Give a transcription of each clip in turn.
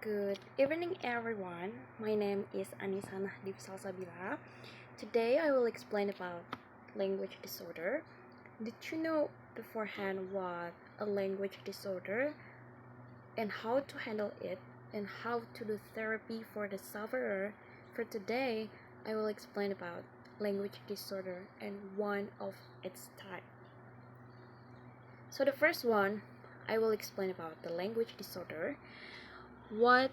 Good evening, everyone. My name is Anissa Nahdif Salsabila. Today, I will explain about language disorder. Did you know beforehand what a language disorder and how to handle it and how to do therapy for the sufferer? For today, I will explain about language disorder and one of its type. So the first one, I will explain about the language disorder. What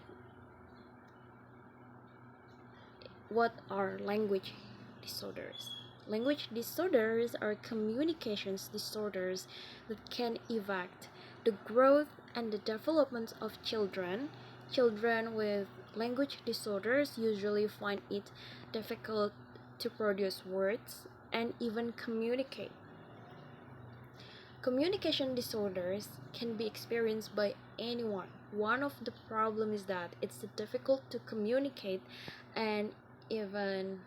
What are language disorders? Language disorders are communications disorders that can affect the growth and the development of children. Children with language disorders usually find it difficult to produce words and even communicate. Communication disorders can be experienced by anyone. One of the problems is that it's difficult to communicate and even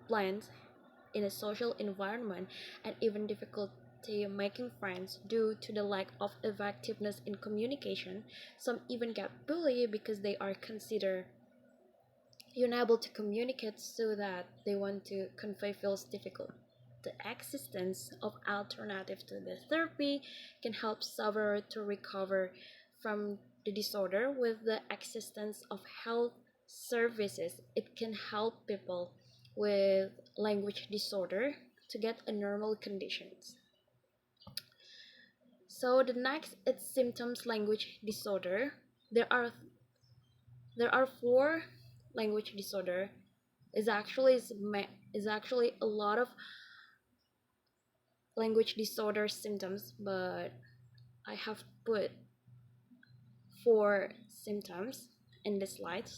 blend in a social environment, and even difficulty making friends due to the lack of effectiveness in communication. Some even get bullied because they are considered unable to communicate, so that they want to convey feels difficult. The existence of alternative to the therapy can help sufferer to recover from the disorder. With the existence of health services, it can help people with language disorder to get a normal conditions. So the next is symptoms language disorder. There are four language disorder. Is actually a lot of language disorder symptoms, but I have put four symptoms in the slide.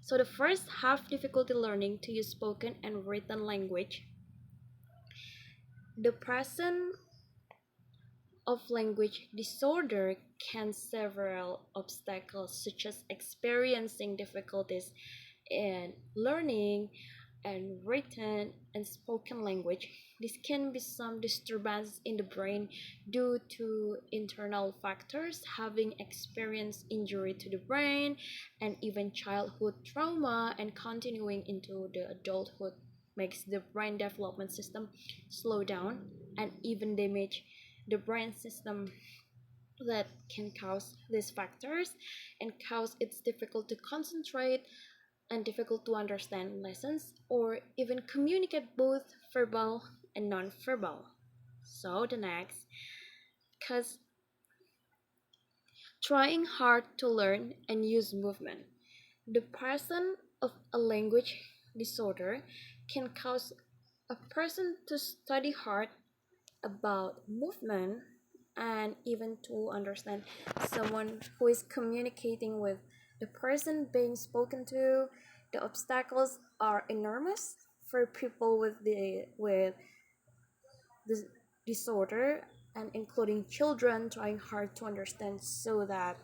So the first, have difficulty learning to use spoken and written language. The presence of language disorder can several obstacles, such as experiencing difficulties in learning and written and spoken language. This can be some disturbance in the brain due to internal factors, having experienced injury to the brain, and even childhood trauma and continuing into the adulthood makes the brain development system slow down and even damage the brain system. That can cause these factors and cause it's difficult to concentrate and difficult to understand lessons or even communicate both verbal and non-verbal. So the next, because trying hard to learn and use movement. The presence of a language disorder can cause a person to study hard about movement and even to understand someone who is communicating with the person being spoken to. The obstacles are enormous for people with this disorder, and including children trying hard to understand, so that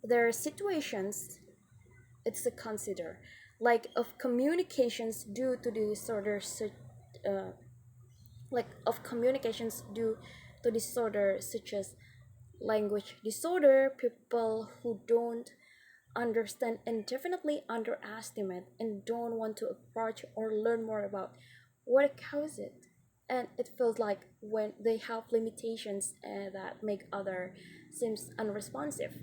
there are situations it's to consider, like of communications due to the disorder, uh, such as language disorder. People who don't understand and definitely underestimate and don't want to approach or learn more about what causes it, and it feels like when they have limitations that make other seems unresponsive.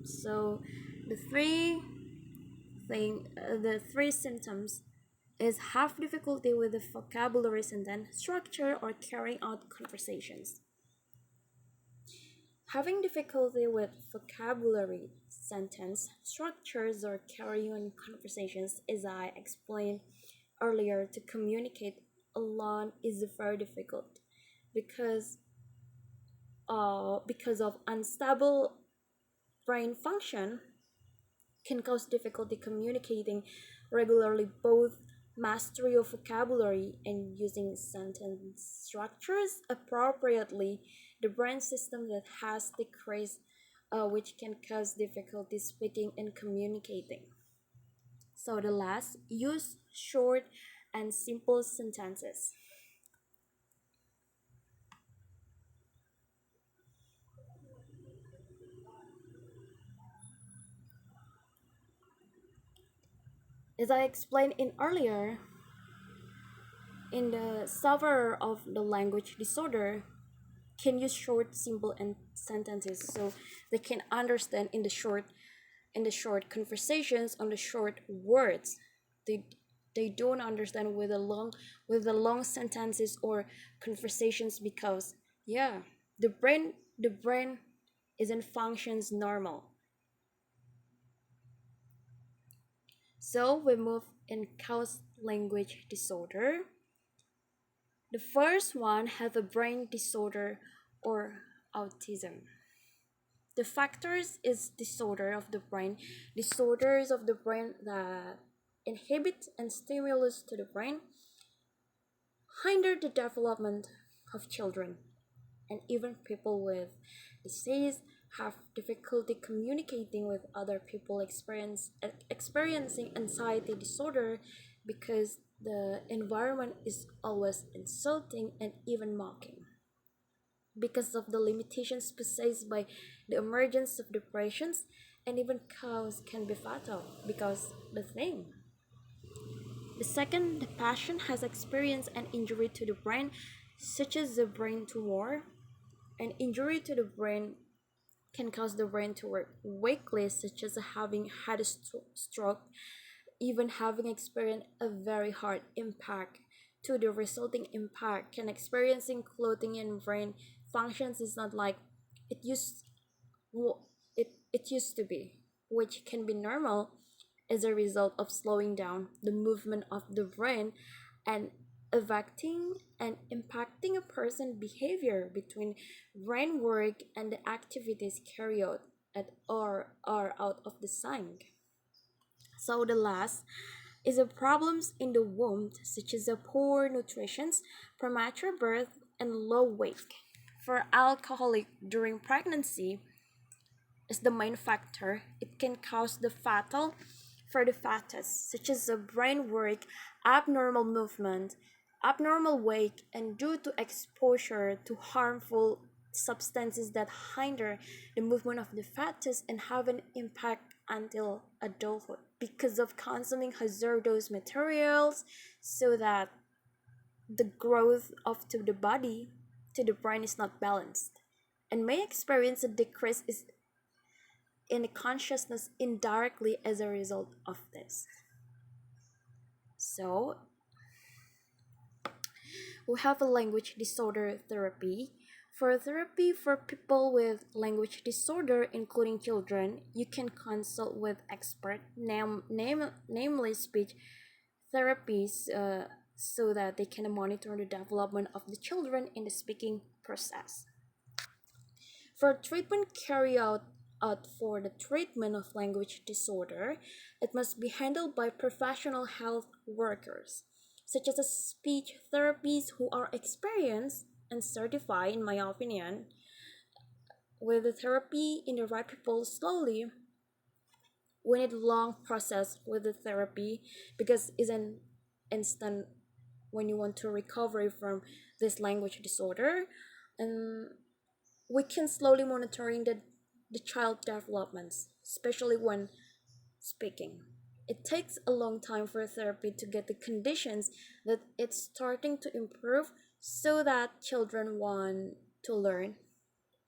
So the the three symptoms is have difficulty with the vocabulary sentence structure or carrying out conversations. Having difficulty with vocabulary, sentence structures, or carrying on conversations, as I explained earlier, to communicate alone is very difficult because of unstable brain function can cause difficulty communicating regularly. Both mastery of vocabulary and using sentence structures appropriately, the brain system that has decreased, which can cause difficulty speaking and communicating. So the last, use short and simple sentences. As I explained in earlier, in the sufferer of the language disorder can use short, simple, and sentences so they can understand in the short conversations on the short words. They they don't understand with the long sentences or conversations because yeah, the brain isn't functions normal. So we move in cause language disorder. The first one have a brain disorder or autism. The factors is disorders of the brain that inhibit and stimulus to the brain, hinder the development of children, and even people with disease have difficulty communicating with other people experiencing anxiety disorder because the environment is always insulting and even mocking. Because of the limitations possessed by the emergence of depressions, and even cause can be fatal because the second, the patient has experienced an injury to the brain, such as a brain tumor. An injury to the brain can cause the brain to work weakly, such as having had a stroke, even having experienced a very hard impact. To the resulting impact, can experiencing clothing and brain functions is not like it used it used to be, which can be normal as a result of slowing down the movement of the brain and affecting and impacting a person's behavior between brain work and the activities carried out at or are out of the sync. So the last is the problems in the womb, such as a poor nutrition, premature birth, and low weight. For alcoholic during pregnancy, is the main factor. It can cause the fatal for the fetus, such as the brain work, abnormal movement, abnormal weight, and due to exposure to harmful substances that hinder the movement of the fetus and have an impact until adulthood because of consuming hazardous materials so that the growth of to the body to the brain is not balanced and may experience a decrease in consciousness indirectly as a result of this. So, we have a language disorder therapy. For therapy for people with language disorder, including children, you can consult with expert, namely speech therapies, so that they can monitor the development of the children in the speaking process. For treatment carried out for the treatment of language disorder, it must be handled by professional health workers, such as speech therapists who are experienced and certified, in my opinion, with the therapy in the right people slowly. We need long process with the therapy because it's an instant when you want to recover from this language disorder, and we can slowly monitoring the child developments, especially when speaking. It takes a long time for therapy to get the conditions that it's starting to improve so that children want to learn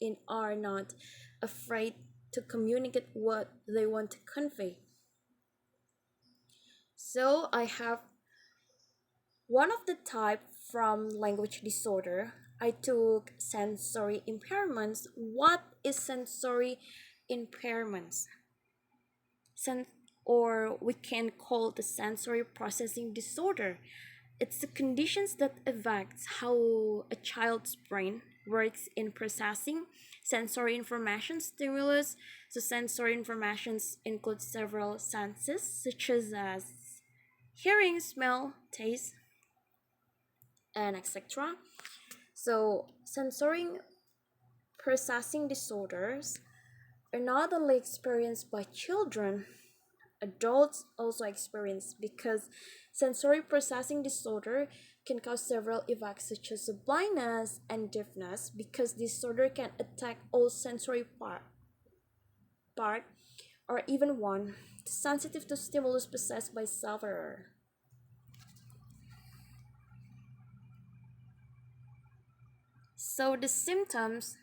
and are not afraid to communicate what they want to convey. So I have one of the type from language disorder. I took sensory impairments. What is sensory impairments? Sen- or we can call the sensory processing disorder. It's the conditions that affects how a child's brain works in processing sensory information stimulus. So sensory informations include several senses such as hearing, smell, taste, and etc. So sensory processing disorders are not only experienced by children, adults also experience because sensory processing disorder can cause several effects such as blindness and deafness because disorder can attack all sensory part or even one sensitive to stimulus possessed by sufferer. So the symptoms,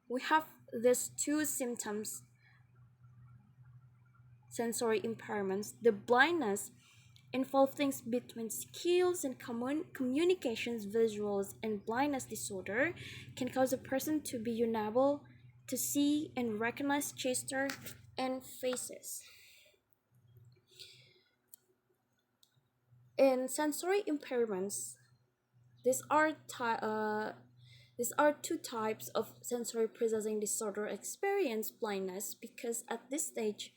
we have these two symptoms, sensory impairments. The blindness involve things between skills and communications. Visuals and blindness disorder can cause a person to be unable to see and recognize gestures and faces. In sensory impairments, these are these are two types of sensory processing disorder. Experience blindness because at this stage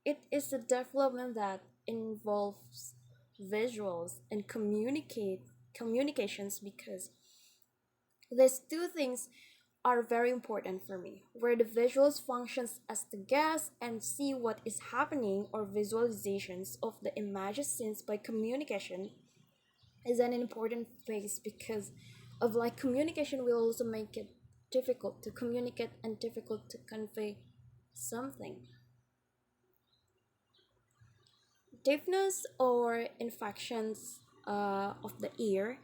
it is the development that involves visuals and communications, because these two things are very important for me, where the visuals functions as the guess and see what is happening, or visualizations of the images seen by communication is an important phase, because of like communication will also make it difficult to communicate and difficult to convey something. Deafness or infections of the ear,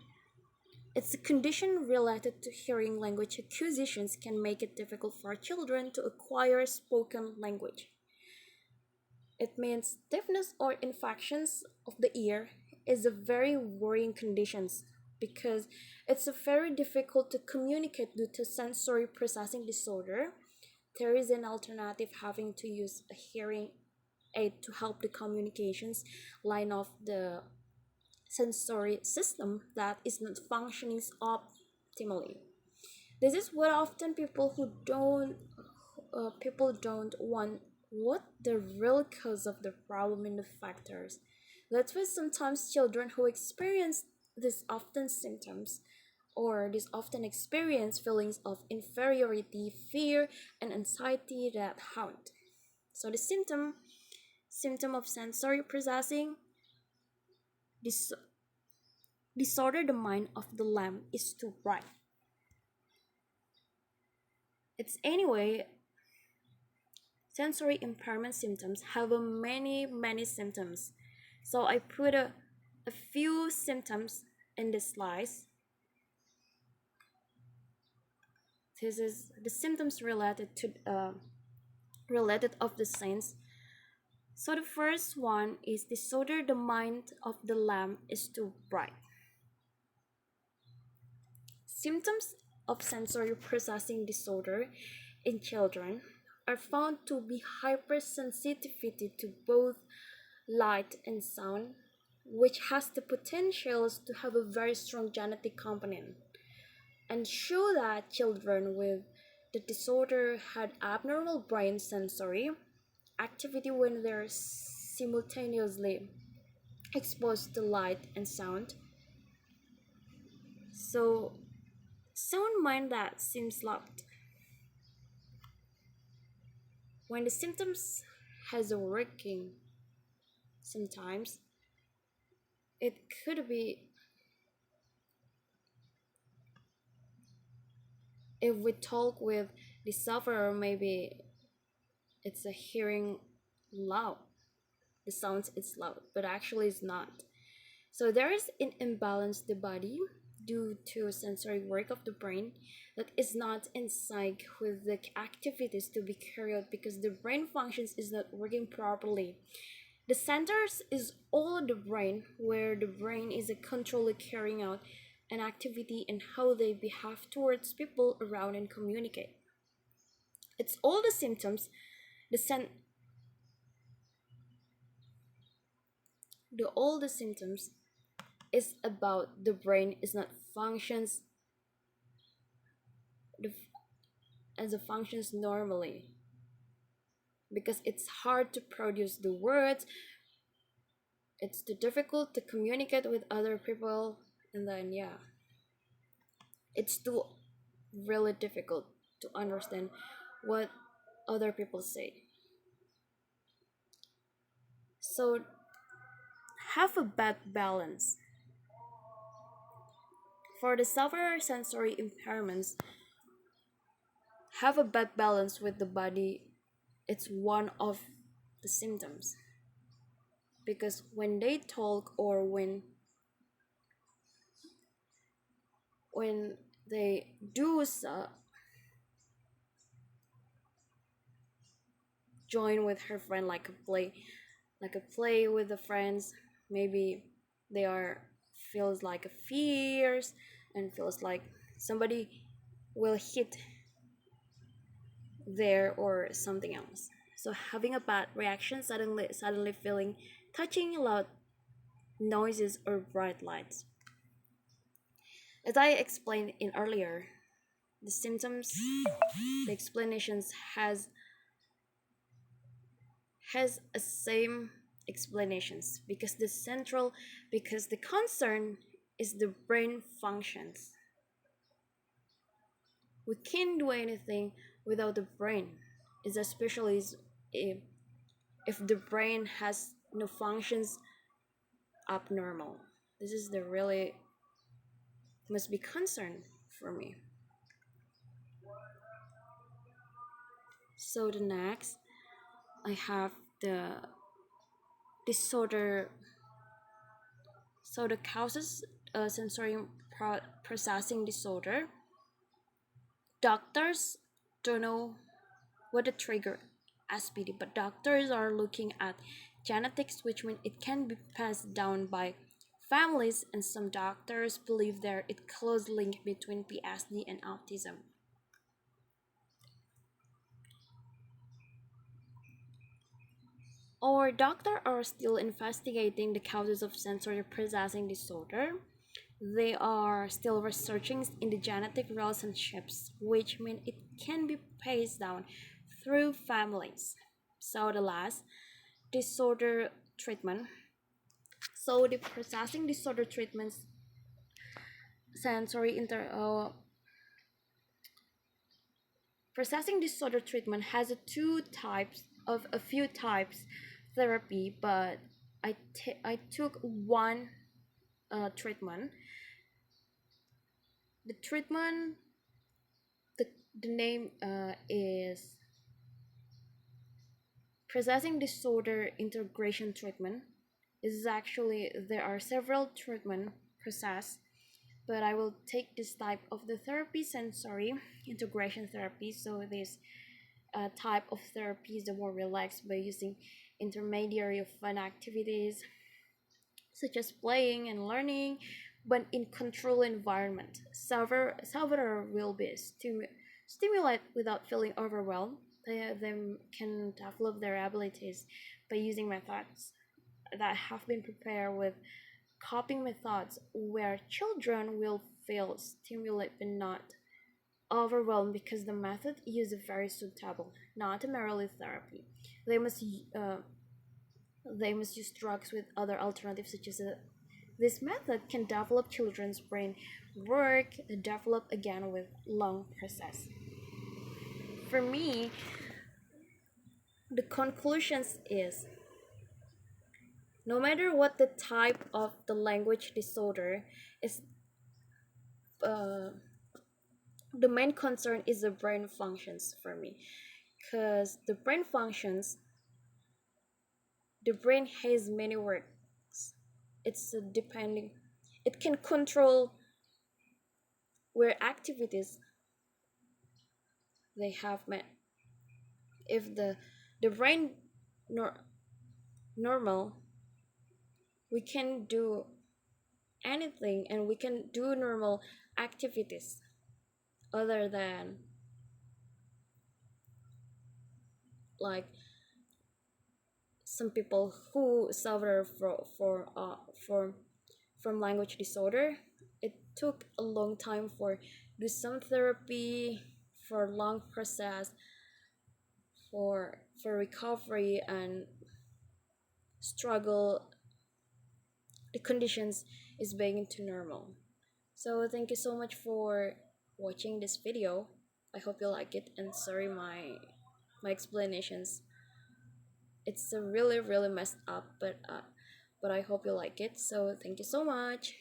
it's a condition related to hearing language acquisitions, can make it difficult for children to acquire spoken language. It means deafness or infections of the ear is a very worrying condition, because it's a very difficult to communicate due to sensory processing disorder. There is an alternative, having to use a hearing aid to help the communications line of the sensory system that is not functioning optimally. This is what often people don't want what the real cause of the problem in the factors. That's why sometimes children who experience these often symptoms, or these often experience feelings of inferiority, fear, and anxiety that haunt. So the symptom of sensory processing dis- disorder, the mind of the lamb is too bright. It's anyway, sensory impairment symptoms have a many symptoms. So I put a few symptoms in this slides. This is the symptoms related of the sense. So the first one is disorder, the mind of the lamb is too bright. Symptoms of sensory processing disorder in children are found to be hypersensitivity to both light and sound, which has the potential to have a very strong genetic component, and show that children with the disorder had abnormal brain sensory activity when they're simultaneously exposed to light and sound. So sound mind that seems locked. When the symptoms has a working, sometimes it could be, if we talk with the sufferer, maybe it's a hearing loud, the sounds is loud, but actually it's not. So there is an imbalance the body due to sensory work of the brain that is not in sync with the activities to be carried out, because the brain functions is not working properly. The centers is all the brain, where the brain is a controller carrying out an activity and how they behave towards people around and communicate. It's all the symptoms, the sen- the all the symptoms is about the brain is not functions the, as it functions normally, because it's hard to produce the words, it's too difficult to communicate with other people, and then yeah, it's too really difficult to understand what other people say. So have a bad balance. For the severe sensory impairments, have a bad balance with the body, it's one of the symptoms. Because when they talk, or when they do join with her friend, like a play with the friends, maybe they are feels like a fears, and feels like somebody will hit there or something else. So having a bad reaction, suddenly feeling, touching loud noises or bright lights. As I explained in earlier, the symptoms, the explanations has a same explanations, because the concern is the brain functions. We can't do anything without the brain. It's especially if, if the brain has no functions abnormal. This is the really must be concerned for me. So the next, I have the disorder. So the causes sensory processing disorder. Doctors don't know what the trigger SPD, but doctors are looking at genetics, which means it can be passed down by families, and some doctors believe there is close link between PSD and autism. Our doctors are still investigating the causes of sensory processing disorder. They are still researching in the genetic relationships, which mean it can be passed down through families. So the last, disorder treatment. So the processing disorder treatments, sensory inter processing disorder treatment has a few types therapy, but I took one treatment. The treatment, the, the name is processing disorder integration treatment. Is actually there are several treatment process, but I will take this type of the therapy, sensory integration therapy. So this type of therapy is the more relaxed by using intermediary of fun activities such as playing and learning, but in controlled environment. Salvador will be stimulate without feeling overwhelmed. They can develop their abilities by using methods that have been prepared with coping methods where children will feel stimulated but not overwhelmed, because the method is very suitable, not merely therapy. They must uh, they must use drugs with other alternatives, such as this method can develop children's brain work, develop again with long process. For me, the conclusions is, no matter what the type of the language disorder is, uh, the main concern is the brain functions for me, because the brain has many works. It's depending, it can control where activities they have met. If the brain nor, normal, we can do anything, and we can do normal activities, other than like some people who suffer for from language disorder. It took a long time for do some therapy, for long process, for recovery and struggle. The conditions is being into normal. So thank you so much for watching this video. I hope you like it, and sorry my explanations. It's a really messed up, but I hope you like it. So thank you so much.